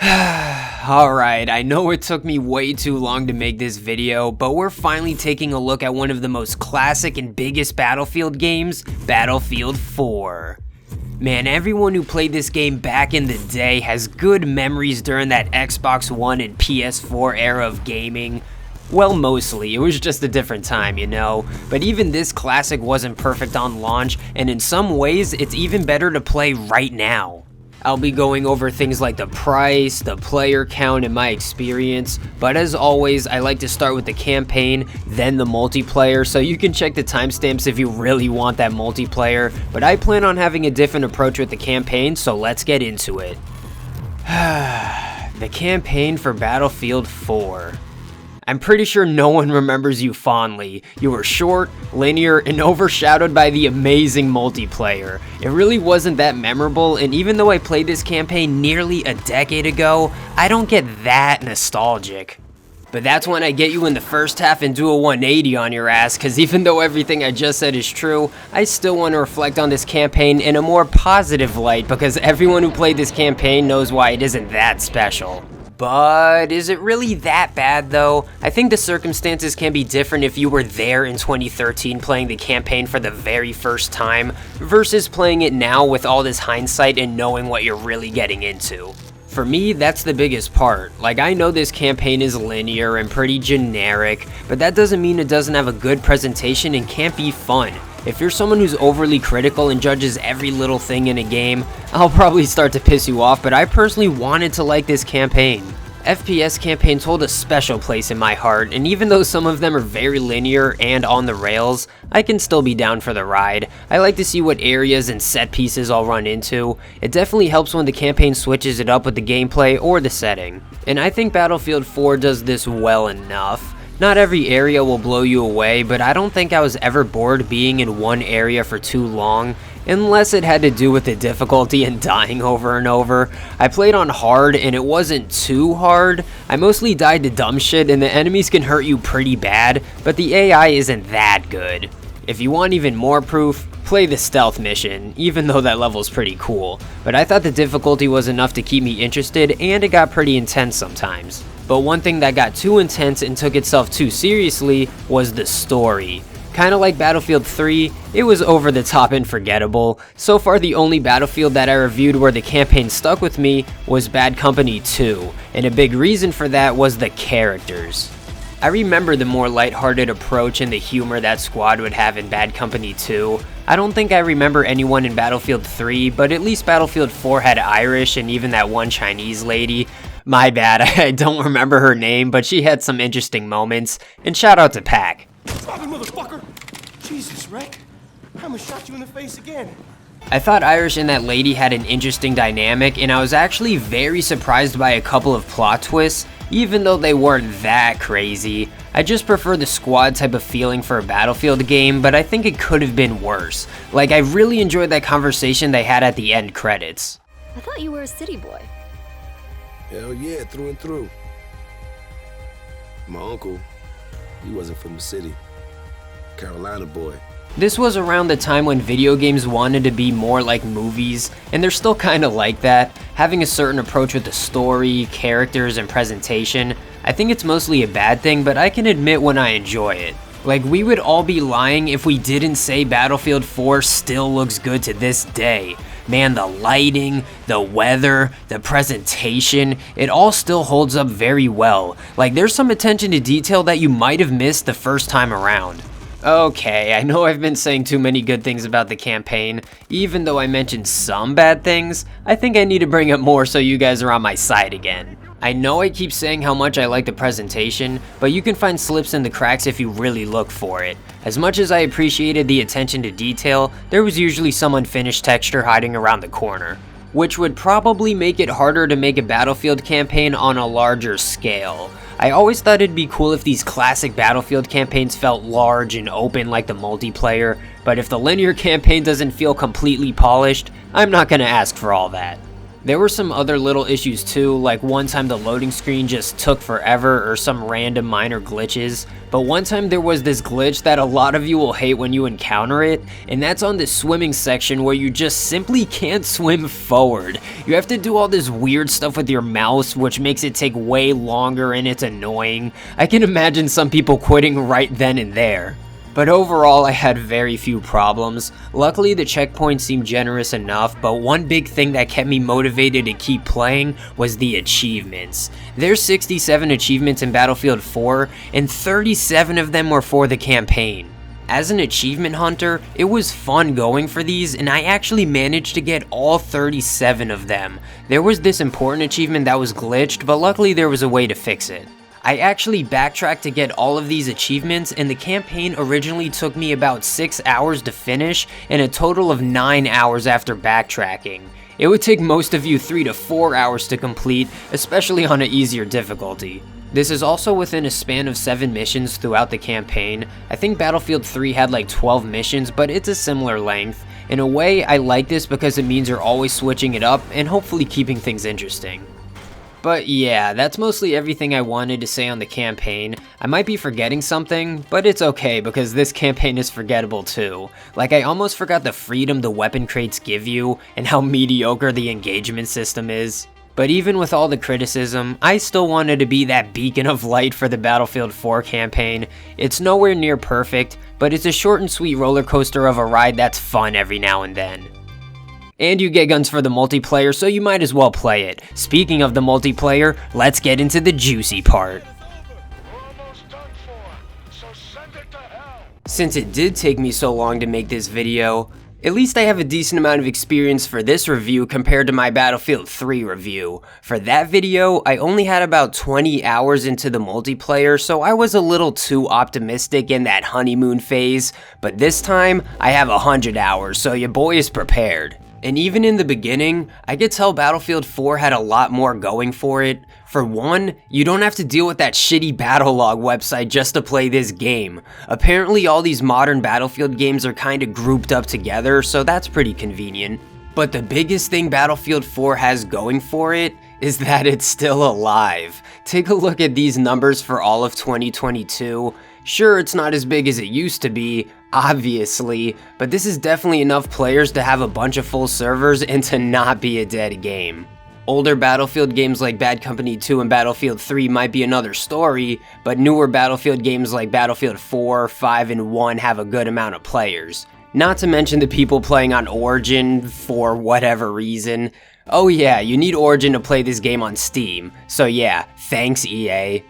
Alright, I know it took me way too long to make this video, but we're finally taking a look at one of the most classic and biggest Battlefield games, Battlefield 4. Man, everyone who played this game back in the day has good memories during that Xbox One and PS4 era of gaming. Well, mostly, it was just a different time, you know, but even this classic wasn't perfect on launch, and in some ways, it's even better to play right now. I'll be going over things like the price, the player count, and my experience, but as always, I like to start with the campaign, then the multiplayer, so you can check the timestamps if you really want that multiplayer, but I plan on having a different approach with the campaign, so let's get into it. The campaign for Battlefield 4. I'm pretty sure no one remembers you fondly. You were short, linear, and overshadowed by the amazing multiplayer. It really wasn't that memorable, and even though I played this campaign nearly a decade ago, I don't get that nostalgic. But that's when I get you in the first half and do a 180 on your ass, cause even though everything I just said is true, I still want to reflect on this campaign in a more positive light because everyone who played this campaign knows why it isn't that special. But is it really that bad though? I think the circumstances can be different if you were there in 2013 playing the campaign for the very first time versus playing it now with all this hindsight and knowing what you're really getting into. For me, that's the biggest part. Like, I know this campaign is linear and pretty generic, but that doesn't mean it doesn't have a good presentation and can't be fun. If you're someone who's overly critical and judges every little thing in a game, I'll probably start to piss you off, but I personally wanted to like this campaign. FPS campaigns hold a special place in my heart, and even though some of them are very linear and on the rails, I can still be down for the ride. I like to see what areas and set pieces I'll run into. It definitely helps when the campaign switches it up with the gameplay or the setting. And I think Battlefield 4 does this well enough. Not every area will blow you away, but I don't think I was ever bored being in one area for too long, unless it had to do with the difficulty and dying over and over. I played on hard and it wasn't too hard. I mostly died to dumb shit and the enemies can hurt you pretty bad, but the AI isn't that good. If you want even more proof, play the stealth mission, even though that level's pretty cool. But I thought the difficulty was enough to keep me interested and it got pretty intense sometimes. But one thing that got too intense and took itself too seriously was the story. Kinda like Battlefield 3, it was over the top and forgettable. So far the only Battlefield that I reviewed where the campaign stuck with me was Bad Company 2, and a big reason for that was the characters. I remember the more lighthearted approach and the humor that Squad would have in Bad Company 2. I don't think I remember anyone in Battlefield 3, but at least Battlefield 4 had Irish and even that one Chinese lady. My bad, I don't remember her name, but she had some interesting moments, and shout out to Pac. Stop it, motherfucker! Jesus, Rick. I almost shot you in the face again. I thought Irish and that lady had an interesting dynamic, and I was actually very surprised by a couple of plot twists, even though they weren't that crazy. I just prefer the Squad type of feeling for a Battlefield game, but I think it could have been worse. Like, I really enjoyed that conversation they had at the end credits. I thought you were a city boy. Hell yeah, through and through. My uncle, he wasn't from the city. Carolina boy. This was around the time when video games wanted to be more like movies, and they're still kinda like that, having a certain approach with the story, characters, and presentation. I think it's mostly a bad thing, but I can admit when I enjoy it. Like, we would all be lying if we didn't say Battlefield 4 still looks good to this day. Man, the lighting, the weather, the presentation, it all still holds up very well. Like, there's some attention to detail that you might have missed the first time around. Okay, I know I've been saying too many good things about the campaign. Even though I mentioned some bad things, I think I need to bring up more so you guys are on my side again. I know I keep saying how much I like the presentation, but you can find slips in the cracks if you really look for it. As much as I appreciated the attention to detail, there was usually some unfinished texture hiding around the corner, which would probably make it harder to make a Battlefield campaign on a larger scale. I always thought it'd be cool if these classic Battlefield campaigns felt large and open like the multiplayer, but if the linear campaign doesn't feel completely polished, I'm not gonna ask for all that. There were some other little issues too, like one time the loading screen just took forever or some random minor glitches, but one time there was this glitch that a lot of you will hate when you encounter it, and that's on the swimming section where you just simply can't swim forward. You have to do all this weird stuff with your mouse, which makes it take way longer and it's annoying. I can imagine some people quitting right then and there. But overall, I had very few problems. Luckily, the checkpoints seemed generous enough, but one big thing that kept me motivated to keep playing was the achievements. There's 67 achievements in Battlefield 4, and 37 of them were for the campaign. As an achievement hunter, it was fun going for these, and I actually managed to get all 37 of them. There was this important achievement that was glitched, but luckily there was a way to fix it. I actually backtracked to get all of these achievements, and the campaign originally took me about 6 hours to finish and a total of 9 hours after backtracking. It would take most of you 3 to 4 hours to complete, especially on an easier difficulty. This is also within a span of 7 missions throughout the campaign. I think Battlefield 3 had like 12 missions, but it's a similar length. In a way, I like this because it means you're always switching it up and hopefully keeping things interesting. But yeah, that's mostly everything I wanted to say on the campaign. I might be forgetting something, but it's okay because this campaign is forgettable too. Like, I almost forgot the freedom the weapon crates give you and how mediocre the engagement system is. But even with all the criticism, I still wanted to be that beacon of light for the Battlefield 4 campaign. It's nowhere near perfect, but it's a short and sweet roller coaster of a ride that's fun every now and then. And you get guns for the multiplayer, so you might as well play it. Speaking of the multiplayer, let's get into the juicy part. Since it did take me so long to make this video, at least I have a decent amount of experience for this review compared to my Battlefield 3 review. For that video, I only had about 20 hours into the multiplayer, so I was a little too optimistic in that honeymoon phase, but this time, I have 100 hours, so your boy is prepared. And even in the beginning, I could tell Battlefield 4 had a lot more going for it. For one, you don't have to deal with that shitty Battlelog website just to play this game. Apparently all these modern Battlefield games are kinda grouped up together, so that's pretty convenient. But the biggest thing Battlefield 4 has going for it is that it's still alive. Take a look at these numbers for all of 2022. Sure, it's not as big as it used to be, obviously, but this is definitely enough players to have a bunch of full servers and to not be a dead game. Older Battlefield games like Bad Company 2 and Battlefield 3 might be another story, but newer Battlefield games like Battlefield 4, 5, and 1 have a good amount of players. Not to mention the people playing on Origin for whatever reason. Oh yeah, you need Origin to play this game on Steam, so yeah, thanks EA.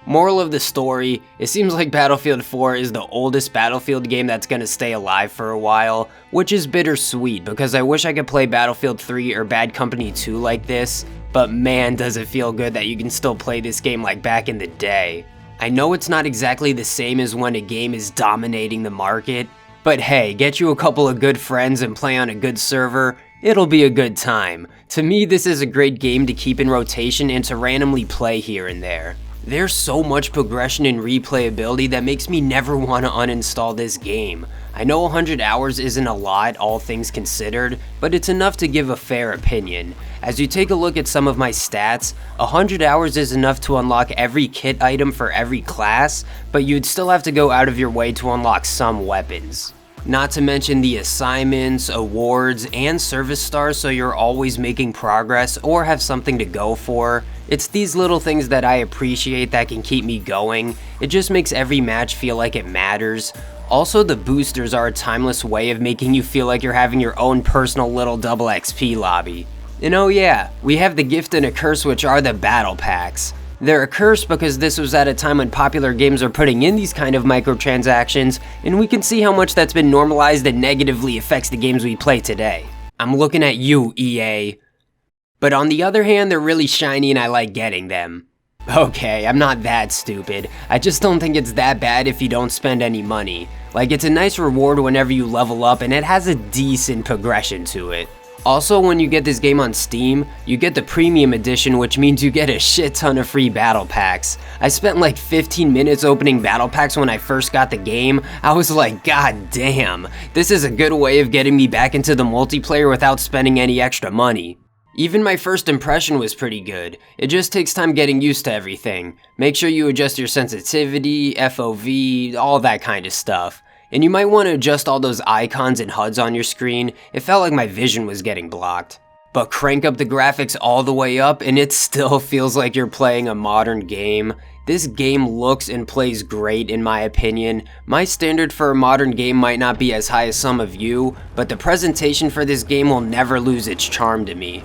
Moral of the story, it seems like Battlefield 4 is the oldest Battlefield game that's gonna stay alive for a while, which is bittersweet because I wish I could play Battlefield 3 or Bad Company 2 like this, but man does it feel good that you can still play this game like back in the day. I know it's not exactly the same as when a game is dominating the market, but hey, get you a couple of good friends and play on a good server, it'll be a good time. To me, this is a great game to keep in rotation and to randomly play here and there. There's so much progression and replayability that makes me never want to uninstall this game. I know 100 hours isn't a lot, all things considered, but it's enough to give a fair opinion. As you take a look at some of my stats, 100 hours is enough to unlock every kit item for every class, but you'd still have to go out of your way to unlock some weapons. Not to mention the assignments, awards, and service stars, so you're always making progress or have something to go for. It's these little things that I appreciate that can keep me going. It just makes every match feel like it matters. Also, the boosters are a timeless way of making you feel like you're having your own personal little double XP lobby. And oh yeah, we have the gift and a curse, which are the battle packs. They're a curse because this was at a time when popular games are putting in these kind of microtransactions, and we can see how much that's been normalized and negatively affects the games we play today. I'm looking at you, EA. But on the other hand, they're really shiny and I like getting them. Okay, I'm not that stupid. I just don't think it's that bad if you don't spend any money. Like, it's a nice reward whenever you level up and it has a decent progression to it. Also, when you get this game on Steam, you get the premium edition, which means you get a shit ton of free battle packs. I spent like 15 minutes opening battle packs when I first got the game. I was like, god damn, this is a good way of getting me back into the multiplayer without spending any extra money. Even my first impression was pretty good. It just takes time getting used to everything. Make sure you adjust your sensitivity, FOV, all that kind of stuff. And you might want to adjust all those icons and HUDs on your screen. It felt like my vision was getting blocked. But crank up the graphics all the way up and it still feels like you're playing a modern game. This game looks and plays great in my opinion. My standard for a modern game might not be as high as some of you, but the presentation for this game will never lose its charm to me.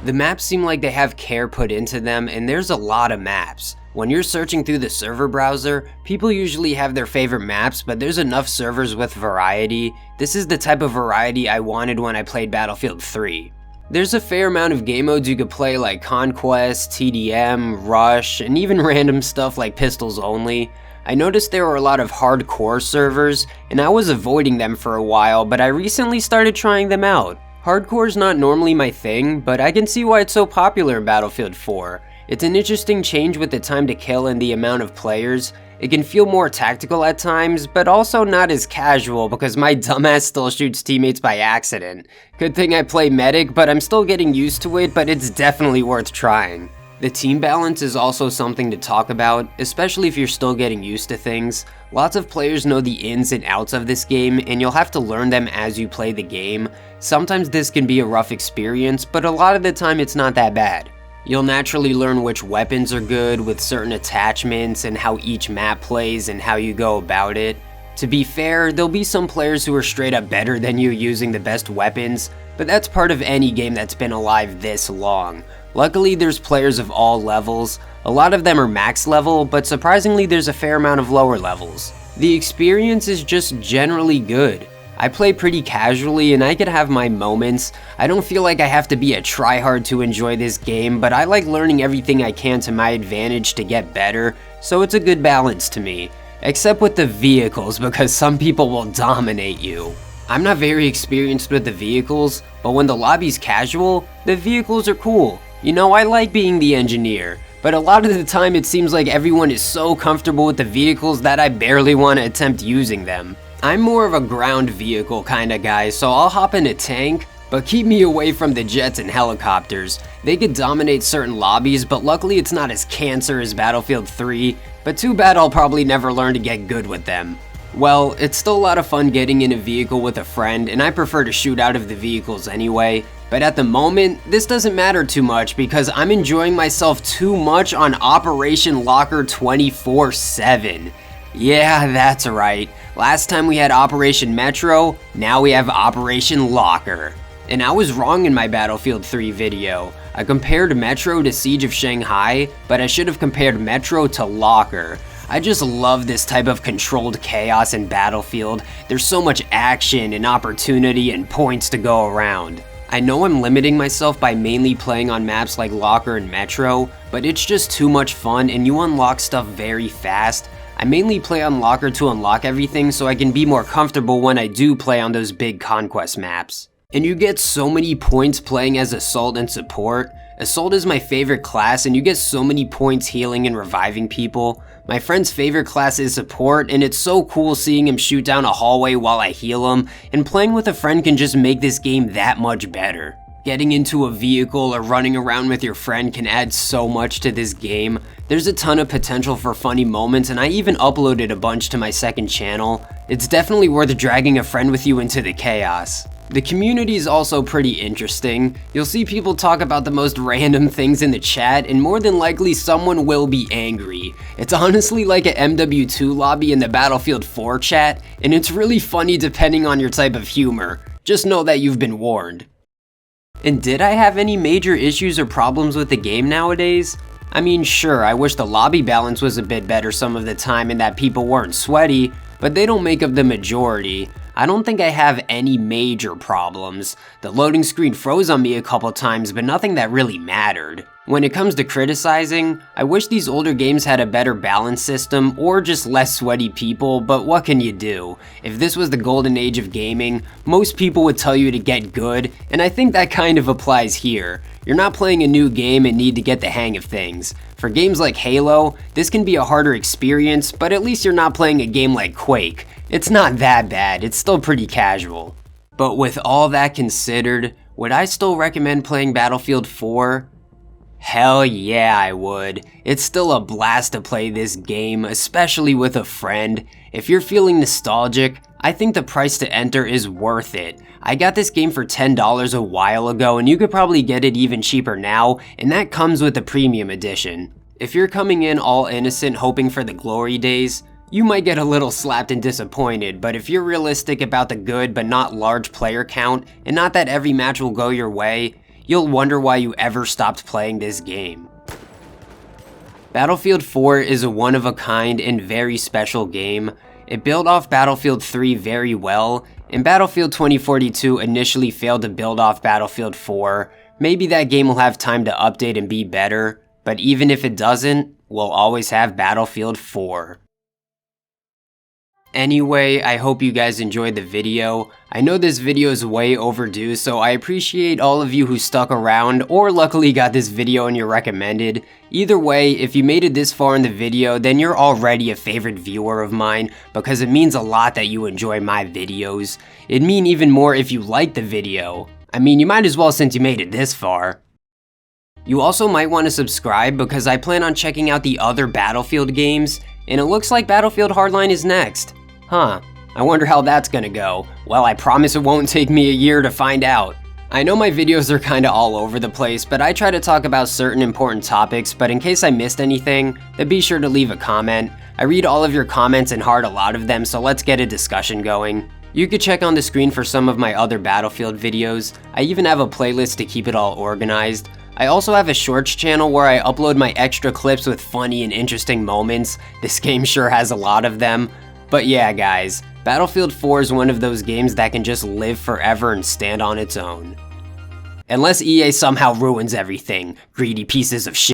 The maps seem like they have care put into them, and there's a lot of maps. When you're searching through the server browser, people usually have their favorite maps, but there's enough servers with variety. This is the type of variety I wanted when I played Battlefield 3. There's a fair amount of game modes you could play like Conquest, TDM, Rush, and even random stuff like Pistols Only. I noticed there were a lot of hardcore servers, and I was avoiding them for a while, but I recently started trying them out. Hardcore's not normally my thing, but I can see why it's so popular in Battlefield 4. It's an interesting change with the time to kill and the amount of players. It can feel more tactical at times, but also not as casual because my dumbass still shoots teammates by accident. Good thing I play medic, but I'm still getting used to it, but it's definitely worth trying. The team balance is also something to talk about, especially if you're still getting used to things. Lots of players know the ins and outs of this game, and you'll have to learn them as you play the game. Sometimes this can be a rough experience, but a lot of the time it's not that bad. You'll naturally learn which weapons are good with certain attachments and how each map plays and how you go about it. To be fair, there'll be some players who are straight up better than you using the best weapons, but that's part of any game that's been alive this long. Luckily, there's players of all levels. A lot of them are max level, but surprisingly there's a fair amount of lower levels. The experience is just generally good. I play pretty casually and I could have my moments. I don't feel like I have to be a tryhard to enjoy this game, but I like learning everything I can to my advantage to get better, so it's a good balance to me. Except with the vehicles, because some people will dominate you. I'm not very experienced with the vehicles, but when the lobby's casual, the vehicles are cool. You know, I like being the engineer, but a lot of the time it seems like everyone is so comfortable with the vehicles that I barely want to attempt using them. I'm more of a ground vehicle kind of guy, so I'll hop in a tank, but keep me away from the jets and helicopters. They could dominate certain lobbies, but luckily it's not as cancer as Battlefield 3, but too bad I'll probably never learn to get good with them. Well, it's still a lot of fun getting in a vehicle with a friend, and I prefer to shoot out of the vehicles anyway. But at the moment, this doesn't matter too much because I'm enjoying myself too much on Operation Locker 24/7. Yeah, that's right. Last time we had Operation Metro, now we have Operation Locker. And I was wrong in my Battlefield 3 video. I compared Metro to Siege of Shanghai, but I should have compared Metro to Locker. I just love this type of controlled chaos in Battlefield. There's so much action and opportunity and points to go around. I know I'm limiting myself by mainly playing on maps like Locker and Metro, but it's just too much fun and you unlock stuff very fast. I mainly play on Locker to unlock everything so I can be more comfortable when I do play on those big conquest maps. And you get so many points playing as Assault and Support. Assault is my favorite class and you get so many points healing and reviving people. My friend's favorite class is Support and it's so cool seeing him shoot down a hallway while I heal him, and playing with a friend can just make this game that much better. Getting into a vehicle or running around with your friend can add so much to this game. There's a ton of potential for funny moments and I even uploaded a bunch to my second channel. It's definitely worth dragging a friend with you into the chaos. The community is also pretty interesting. You'll see people talk about the most random things in the chat and more than likely someone will be angry. It's honestly like a MW2 lobby in the Battlefield 4 chat, and it's really funny depending on your type of humor. Just know that you've been warned. And did I have any major issues or problems with the game nowadays? I mean, sure, I wish the lobby balance was a bit better some of the time and that people weren't sweaty, but they don't make up the majority. I don't think I have any major problems. The loading screen froze on me a couple times, but nothing that really mattered. When it comes to criticizing, I wish these older games had a better balance system or just less sweaty people, but what can you do? If this was the golden age of gaming, most people would tell you to get good, and I think that kind of applies here. You're not playing a new game and need to get the hang of things. For games like Halo, this can be a harder experience, but at least you're not playing a game like Quake. It's not that bad, it's still pretty casual. But with all that considered, Would I still recommend playing Battlefield 4? Hell yeah, I would. It's still a blast to play this game, especially with a friend. If you're feeling nostalgic, I think the price to enter is worth it. I got this game for $10 a while ago, and you could probably get it even cheaper now, and that comes with the premium edition. If you're coming in all innocent hoping for the glory days, you might get a little slapped and disappointed, but if you're realistic about the good but not large player count, and not that every match will go your way, you'll wonder why you ever stopped playing this game. Battlefield 4 is a one-of-a-kind and very special game. It built off Battlefield 3 very well, and Battlefield 2042 initially failed to build off Battlefield 4. Maybe that game will have time to update and be better, but even if it doesn't, we'll always have Battlefield 4. Anyway, I hope you guys enjoyed the video. I know this video is way overdue, so I appreciate all of you who stuck around or luckily got this video in your recommended. Either way, if you made it this far in the video, then you're already a favorite viewer of mine because it means a lot that you enjoy my videos. It'd mean even more if you liked the video. I mean, you might as well since you made it this far. You also might want to subscribe because I plan on checking out the other Battlefield games, and it looks like Battlefield Hardline is next. Huh, I wonder how that's gonna go. Well, I promise it won't take me a year to find out. I know my videos are kinda all over the place, but I try to talk about certain important topics, but in case I missed anything, then be sure to leave a comment. I read all of your comments and heart a lot of them, so let's get a discussion going. You could check on the screen for some of my other Battlefield videos. I even have a playlist to keep it all organized. I also have a shorts channel where I upload my extra clips with funny and interesting moments. This game sure has a lot of them. But yeah guys, Battlefield 4 is one of those games that can just live forever and stand on its own. Unless EA somehow ruins everything, greedy pieces of shit.